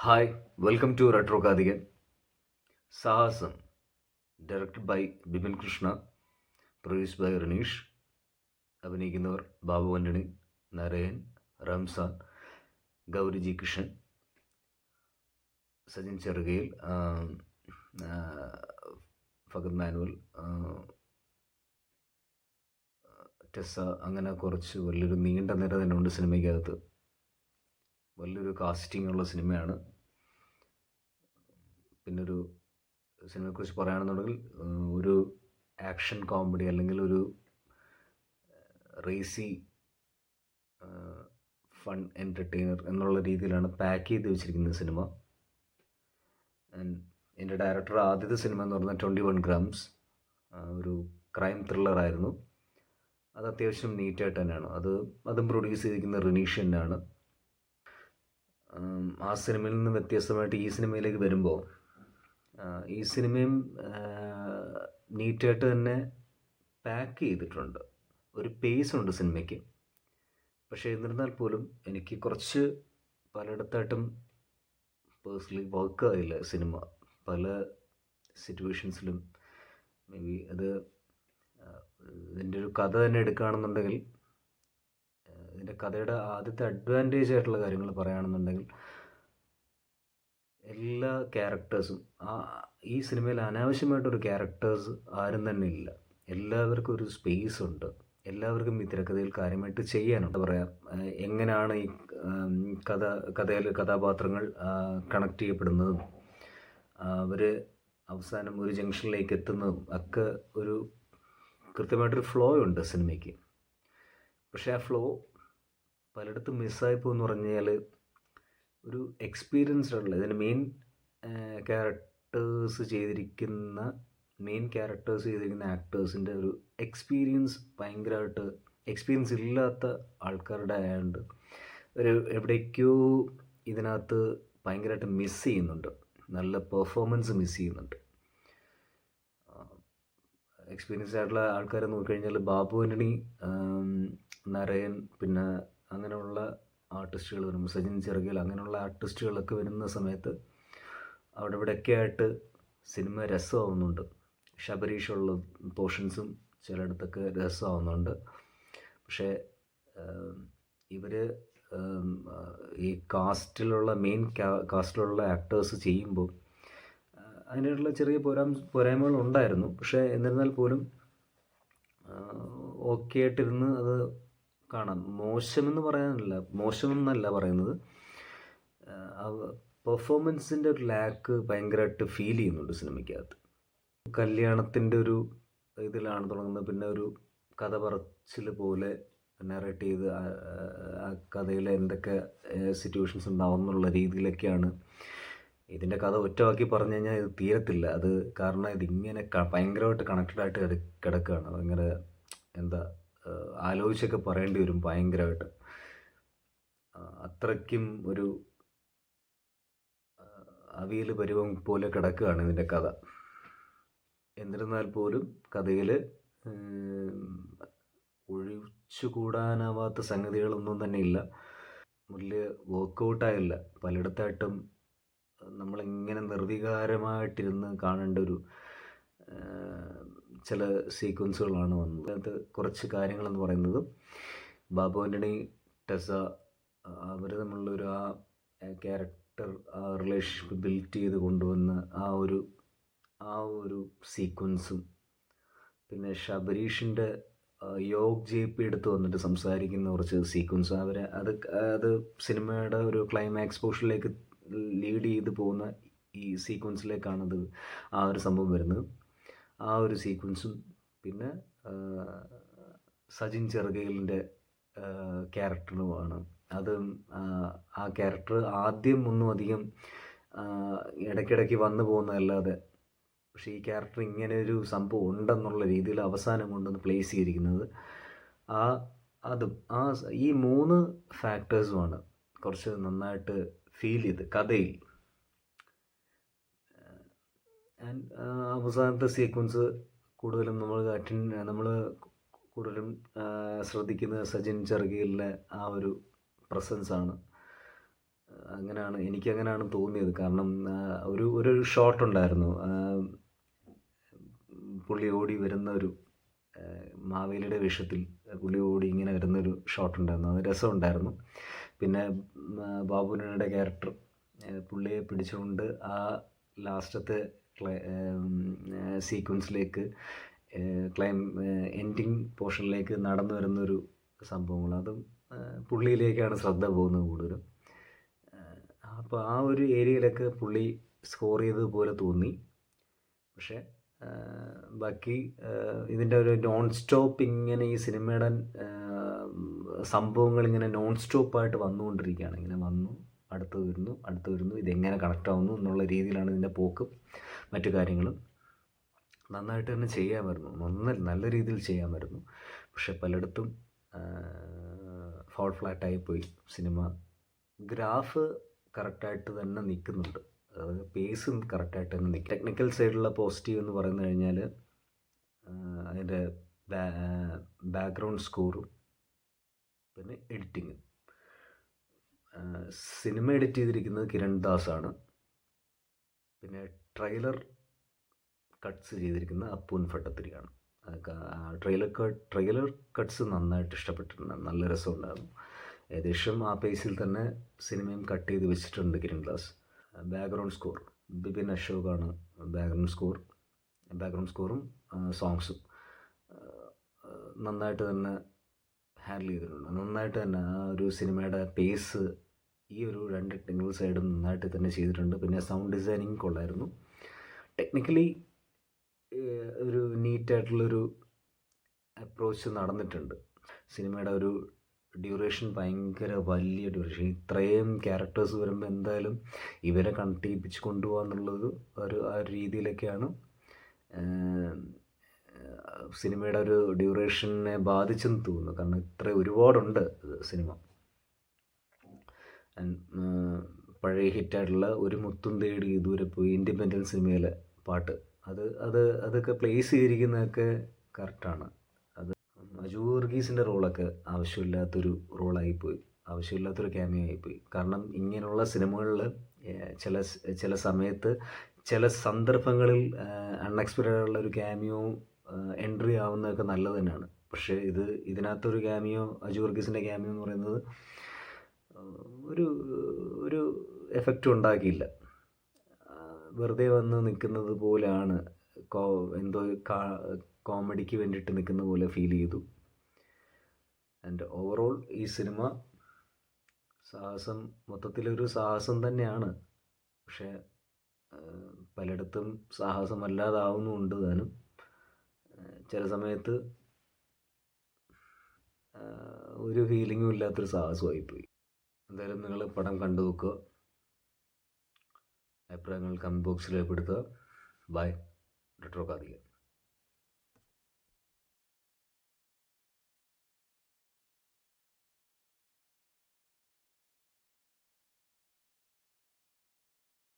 Hi, welcome to retro കാതികൻ. Sahasam directed by Bipin Krishna, produce by Rineesh. അഭിനയിക്കുന്നവർ Babu Antony, Narain, Ramzan, Gouri G Kishan, Sajin Cherukayil, ഫഗത് മാനുവൽ, ടെസ്സ. അങ്ങനെ കുറച്ച് വലിയൊരു നീണ്ട നിര തന്നെ ഉണ്ട് സിനിമയ്ക്കകത്ത്. വലിയൊരു കാസ്റ്റിംഗ് ഉള്ള സിനിമയാണ്. പിന്നൊരു സിനിമയെക്കുറിച്ച് പറയുകയാണെന്നുണ്ടെങ്കിൽ ഒരു ആക്ഷൻ കോമഡി അല്ലെങ്കിൽ ഒരു റേസി ഫൺ എൻ്റർടൈനർ എന്നുള്ള രീതിയിലാണ് പാക്ക് ചെയ്ത് വെച്ചിരിക്കുന്ന സിനിമ. എൻ്റെ ഡയറക്ടർ ആദ്യത്തെ സിനിമ എന്ന് പറഞ്ഞാൽ 21 ഗ്രാംസ്, ഒരു ക്രൈം ത്രില്ലറായിരുന്നു. അത് അത്യാവശ്യം നീറ്റായിട്ട് തന്നെയാണ്. അതും പ്രൊഡ്യൂസ് ചെയ്തിരിക്കുന്ന റിനീഷ് തന്നെയാണ്. ആ സിനിമയിൽ നിന്ന് വ്യത്യസ്തമായിട്ട് ഈ സിനിമയിലേക്ക് വരുമ്പോൾ ഈ സിനിമയും നീറ്റായിട്ട് തന്നെ പാക്ക് ചെയ്തിട്ടുണ്ട്. ഒരു പേസ് ഉണ്ട് സിനിമയ്ക്ക്. പക്ഷേ എന്നിരുന്നാൽ പോലും എനിക്ക് കുറച്ച് പലയിടത്തായിട്ടും പേഴ്സണലി വർക്കായില്ല സിനിമ. പല സിറ്റുവേഷൻസിലും മേ ബി ഇതിൻ്റെ ഒരു കഥ തന്നെ എടുക്കുകയാണെന്നുണ്ടെങ്കിൽ, ഇതിൻ്റെ കഥയുടെ ആദ്യത്തെ അഡ്വാൻറ്റേജ് ആയിട്ടുള്ള കാര്യങ്ങൾ പറയുകയാണെന്നുണ്ടെങ്കിൽ, എല്ലാ ക്യാരക്ടേഴ്സും ഈ സിനിമയിൽ അനാവശ്യമായിട്ടൊരു ക്യാരക്ടേഴ്സ് ആരും തന്നെ ഇല്ല. എല്ലാവർക്കും ഒരു സ്പേസ് ഉണ്ട്. എല്ലാവർക്കും ഈ തിരക്കഥയിൽ കാര്യമായിട്ട് ചെയ്യാനുണ്ട്. പറയാം, എങ്ങനെയാണ് ഈ കഥയിലെ കഥാപാത്രങ്ങൾ കണക്ട് ചെയ്യപ്പെടുന്നതും അവർ അവസാനം ഒരു ജംഗ്ഷനിലേക്ക് എത്തുന്നതും ഒക്കെ ഒരു കൃത്യമായിട്ടൊരു ഫ്ലോ ഉണ്ട് സിനിമയ്ക്ക്. പക്ഷേ ആ ഫ്ലോ പലയിടത്തും മിസ്സായിപ്പോയെന്ന് പറഞ്ഞാൽ ഒരു എക്സ്പീരിയൻസ്ഡ് ആയിട്ടുള്ള ഇതിന് മെയിൻ ക്യാരക്ടേഴ്സ് ചെയ്തിരിക്കുന്ന ആക്ടേഴ്സിൻ്റെ ഒരു ഭയങ്കരമായിട്ട് എക്സ്പീരിയൻസ് ഇല്ലാത്ത ആൾക്കാരുടെ ആയതുകൊണ്ട് എവിടേക്കോ ഇതിനകത്ത് ഭയങ്കരമായിട്ട് മിസ് ചെയ്യുന്നുണ്ട്. നല്ല പെർഫോമൻസ് മിസ് ചെയ്യുന്നുണ്ട്. എക്സ്പീരിയൻസ് ആയിട്ടുള്ള ആൾക്കാരെ നോക്കിക്കഴിഞ്ഞാൽ ബാബു ആൻ്റണി, നരയൻ, പിന്നെ അങ്ങനെയുള്ള ആർട്ടിസ്റ്റുകൾ വരുമ്പോൾ സജിൻ ചെറുകയിൽ, അങ്ങനെയുള്ള ആർട്ടിസ്റ്റുകളൊക്കെ വരുന്ന സമയത്ത് അവിടെ ഇവിടെയൊക്കെ ആയിട്ട് സിനിമ രസമാവുന്നുണ്ട്. ശബരീഷുള്ള പോർഷൻസും ചിലയിടത്തൊക്കെ രസമാവുന്നുണ്ട്. പക്ഷേ ഇവർ ഈ മെയിൻ കാസ്റ്റിലുള്ള ആക്ടേഴ്സ് ചെയ്യുമ്പോൾ അതിനുള്ള ചെറിയ പോരായ്മകളുണ്ടായിരുന്നു. പക്ഷേ എന്നിരുന്നാൽ പോലും ഓക്കെ ആയിട്ടിരുന്ന് അത് കാണാം. മോശമെന്നല്ല പറയുന്നത്. പെർഫോമൻസിൻ്റെ ഒരു ലാക്ക് ഭയങ്കരമായിട്ട് ഫീൽ ചെയ്യുന്നുണ്ട് സിനിമയ്ക്കകത്ത്. കല്യാണത്തിൻ്റെ ഒരു ഇതിലാണ് തുടങ്ങുന്നത്. പിന്നെ ഒരു കഥ പറച്ചിൽ പോലെ നറേറ്റ് ചെയ്ത് ആ കഥയിൽ എന്തൊക്കെ സിറ്റുവേഷൻസ് ഉണ്ടാവും എന്നുള്ള രീതിയിലൊക്കെയാണ്. ഇതിൻ്റെ കഥ ഒറ്റവാക്കി പറഞ്ഞു കഴിഞ്ഞാൽ ഇത് തീരത്തില്ല. കാരണം ഇതിങ്ങനെ ഭയങ്കരമായിട്ട് കണക്റ്റഡായിട്ട് കിടക്കുകയാണ്. ഭയങ്കര ആലോചിച്ചൊക്കെ പറയേണ്ടി വരും ഭയങ്കരമായിട്ട്. അത്രയ്ക്കും ഒരു അവിയൽ പരുവം പോലെ കിടക്കുകയാണ് ഇതിൻ്റെ കഥ. എന്നിരുന്നാൽ പോലും കഥയിൽ ഒഴിച്ചുകൂടാനാവാത്ത സംഗതികളൊന്നും തന്നെ ഇല്ല. വലിയ വർക്കൗട്ടായില്ല. പലയിടത്തായിട്ടും നമ്മളിങ്ങനെ നിർവികാരമായിട്ടിരുന്ന് കാണേണ്ട ഒരു ചില സീക്വൻസുകളാണ് വന്നത്. അതിനകത്ത് കുറച്ച് കാര്യങ്ങളെന്ന് പറയുന്നത്, ബാബു ആൻ്റണി, ടെസ്സ, അവർ തമ്മിലുള്ളൊരു ക്യാരക്ടർ റിലേഷൻഷിപ്പ് ബിൽഡ് ചെയ്ത് കൊണ്ടുവന്ന ആ ഒരു സീക്വൻസും, പിന്നെ ശബരീഷിൻ്റെ യോഗ് JP എടുത്ത് വന്നിട്ട് സംസാരിക്കുന്ന കുറച്ച് സീക്വൻസ്, അത് സിനിമയുടെ ഒരു ക്ലൈമാക്സ് പോർഷനിലേക്ക് ലീഡ് ചെയ്ത് പോകുന്ന ഈ സീക്വൻസിലേക്കാണത് ആ ഒരു സംഭവം വരുന്നത്. ആ ഒരു സീക്വൻസും, പിന്നെ സജിൻ ചെറുകയിലിൻ്റെ ക്യാരക്ടറുമാണ്. ആ ക്യാരക്ടർ ആദ്യം ഒന്നും അധികം ഇടയ്ക്കിടയ്ക്ക് വന്നു പോകുന്നതല്ലാതെ, പക്ഷേ ഈ ക്യാരക്ടർ ഇങ്ങനെ ഒരു സംഭവം ഉണ്ടെന്നുള്ള രീതിയിൽ അവസാനം കൊണ്ടൊന്ന് പ്ലേസ് ചെയ്തിരിക്കുന്നത്. ഈ 3 ഫാക്ടേഴ്സുമാണ് കുറച്ച് നന്നായിട്ട് ഫീൽ ചെയ്ത് കഥയിൽ. അവസാനത്തെ സീക്വൻസ് കൂടുതലും നമ്മൾ കൂടുതലും ശ്രദ്ധിക്കുന്നത് സജിൻ ചെറുകയിലിൻ്റെ ആ ഒരു പ്രസൻസാണ്. എനിക്കങ്ങനെയാണ് തോന്നിയത്. കാരണം ഒരു ഷോട്ട് ഉണ്ടായിരുന്നു, പുള്ളി ഓടി വരുന്ന ഒരു മാവേലിയുടെ വേഷത്തിൽ പുള്ളി ഓടി ഇങ്ങനെ വരുന്നൊരു ഷോട്ട് ഉണ്ടായിരുന്നു, അത് രസമുണ്ടായിരുന്നു. പിന്നെ ബാബുവിനയുടെ ക്യാരക്ടർ പുള്ളിയെ പിടിച്ചുകൊണ്ട് ആ ലാസ്റ്റത്തെ സീക്വൻസിലേക്ക് എൻഡിങ് പോർഷനിലേക്ക് നടന്നു വരുന്നൊരു സംഭവങ്ങൾ, അതും പുള്ളിയിലേക്കാണ് ശ്രദ്ധ പോകുന്നത് കൂടുതലും. അപ്പോൾ ആ ഒരു ഏരിയയിലൊക്കെ പുള്ളി സ്കോർ ചെയ്തതുപോലെ തോന്നി. പക്ഷേ ബാക്കി ഇതിൻ്റെ ഒരു നോൺ സ്റ്റോപ്പ് ഇങ്ങനെ ഈ സിനിമയുടെ സംഭവങ്ങൾ ഇങ്ങനെ നോൺ സ്റ്റോപ്പായിട്ട് വന്നുകൊണ്ടിരിക്കുകയാണ്. ഇങ്ങനെ വന്നു അടുത്ത് വരുന്നു ഇതെങ്ങനെ കണക്റ്റ് ആവുന്നു എന്നുള്ള രീതിയിലാണ് ഇതിൻ്റെ പോക്കും മറ്റു കാര്യങ്ങളും. നന്നായിട്ട് തന്നെ ചെയ്യാമായിരുന്നു, നല്ല രീതിയിൽ ചെയ്യാമായിരുന്നു. പക്ഷെ പലയിടത്തും ഫോൾ ഫ്ലാറ്റായിപ്പോയി സിനിമ. ഗ്രാഫ് കറക്റ്റായിട്ട് തന്നെ നിൽക്കുന്നുണ്ട്, അതായത് പേസും കറക്റ്റായിട്ട് തന്നെ നിൽക്കും. ടെക്നിക്കൽ സൈഡിലുള്ള പോസിറ്റീവ് എന്ന് പറഞ്ഞു കഴിഞ്ഞാൽ അതിൻ്റെ ബാക്ക്ഗ്രൗണ്ട് സ്കോറും പിന്നെ എഡിറ്റിങ്ങും. സിനിമ എഡിറ്റ് ചെയ്തിരിക്കുന്നത് കിരൺ ദാസ് ആണ്. പിന്നെ ട്രെയിലർ കട്ട്സ് ചെയ്തിരിക്കുന്നത് അപ്പൂൻ ഭട്ടത്തിരിയാണ്. ട്രെയിലർ കട്ട്സ് നന്നായിട്ട് ഇഷ്ടപ്പെട്ടിട്ടുണ്ട്, നല്ല രസമുണ്ടായിരുന്നു. ഏകദേശം ആ പേസിൽ തന്നെ സിനിമയും കട്ട് ചെയ്ത് വെച്ചിട്ടുണ്ട് കിരൺ ദാസ്. ബാക്ക്ഗ്രൗണ്ട് സ്കോർ ബിപിൻ അശോകാണ് ബാക്ക്ഗ്രൗണ്ട് സ്കോറും സോങ്സും നന്നായിട്ട് തന്നെ ഹാൻഡിൽ ചെയ്തിട്ടുണ്ട്. നന്നായിട്ട് തന്നെ ആ ഒരു സിനിമയുടെ പേസ് ഈ ഒരു രണ്ട് ടെക്നിക്കൽ സൈഡും നന്നായിട്ട് തന്നെ ചെയ്തിട്ടുണ്ട്. പിന്നെ സൗണ്ട് ഡിസൈനിങ് കൊള്ളായിരുന്നു. ടെക്നിക്കലി ഒരു നീറ്റായിട്ടുള്ളൊരു അപ്രോച്ച് നടന്നിട്ടുണ്ട്. സിനിമയുടെ ഒരു ഡ്യൂറേഷൻ ഭയങ്കര വലിയ ഡ്യൂറേഷൻ. ഇത്രയും ക്യാരക്ടേഴ്സ് വരുമ്പോൾ എന്തായാലും ഇവരെ കണക്ട് ചെയ്യിപ്പിച്ച് കൊണ്ടുപോകാന്നുള്ളത് ആ ഒരു രീതിയിലൊക്കെയാണ് സിനിമയുടെ ഒരു ഡ്യൂറേഷനെ ബാധിച്ചെന്ന് തോന്നുന്നു. കാരണം ഒരുപാടുണ്ട് സിനിമ. പഴയ ഹിറ്റായിട്ടുള്ള ഒരു മുത്തും തേടി ദൂരെ പോയി, ഇൻഡിപെൻഡൻസ് സിനിമയിലെ പാട്ട്, അതൊക്കെ പ്ലേസ് ചെയ്തിരിക്കുന്നതൊക്കെ കറക്റ്റാണ്. അത് അജു വർഗീസിൻ്റെ റോളൊക്കെ ആവശ്യമില്ലാത്തൊരു ക്യാമിയോ ആയിപ്പോയി. കാരണം ഇങ്ങനെയുള്ള സിനിമകളിൽ ചില സമയത്ത് ചില സന്ദർഭങ്ങളിൽ അൺഎക്സ്പെക്റ്റഡ് ആയിട്ടുള്ള ഒരു ക്യാമിയോ എൻട്രി ആവുന്നതൊക്കെ നല്ലത് തന്നെയാണ്. പക്ഷേ ഇതിനകത്തൊരു ക്യാമിയോ, അജു വർഗീസിൻ്റെ ക്യാമിയോ എന്ന് പറയുന്നത് ഒരു എഫക്റ്റും ഉണ്ടാക്കിയില്ല. വെറുതെ വന്ന് നിൽക്കുന്നത് പോലെയാണ്, എന്തോ കോമഡിക്ക് വേണ്ടിയിട്ട് നിൽക്കുന്ന പോലെ ഫീൽ ചെയ്തു. ആൻഡ് ഓവറോൾ ഈ സിനിമ മൊത്തത്തിലൊരു സാഹസം തന്നെയാണ്. പക്ഷേ പലയിടത്തും സാഹസമല്ലാതാവുന്നുമുണ്ട് താനും. ചില സമയത്ത് ഒരു ഫീലിങ്ങും ഇല്ലാത്തൊരു സാഹസമായിപ്പോയി. എന്തായാലും നിങ്ങൾ പടം കണ്ടു നോക്കുക, അഭിപ്രായങ്ങൾ കമൻറ്റ് ബോക്സിൽ രേഖപ്പെടുത്തുക. Bye, retro Karthikan.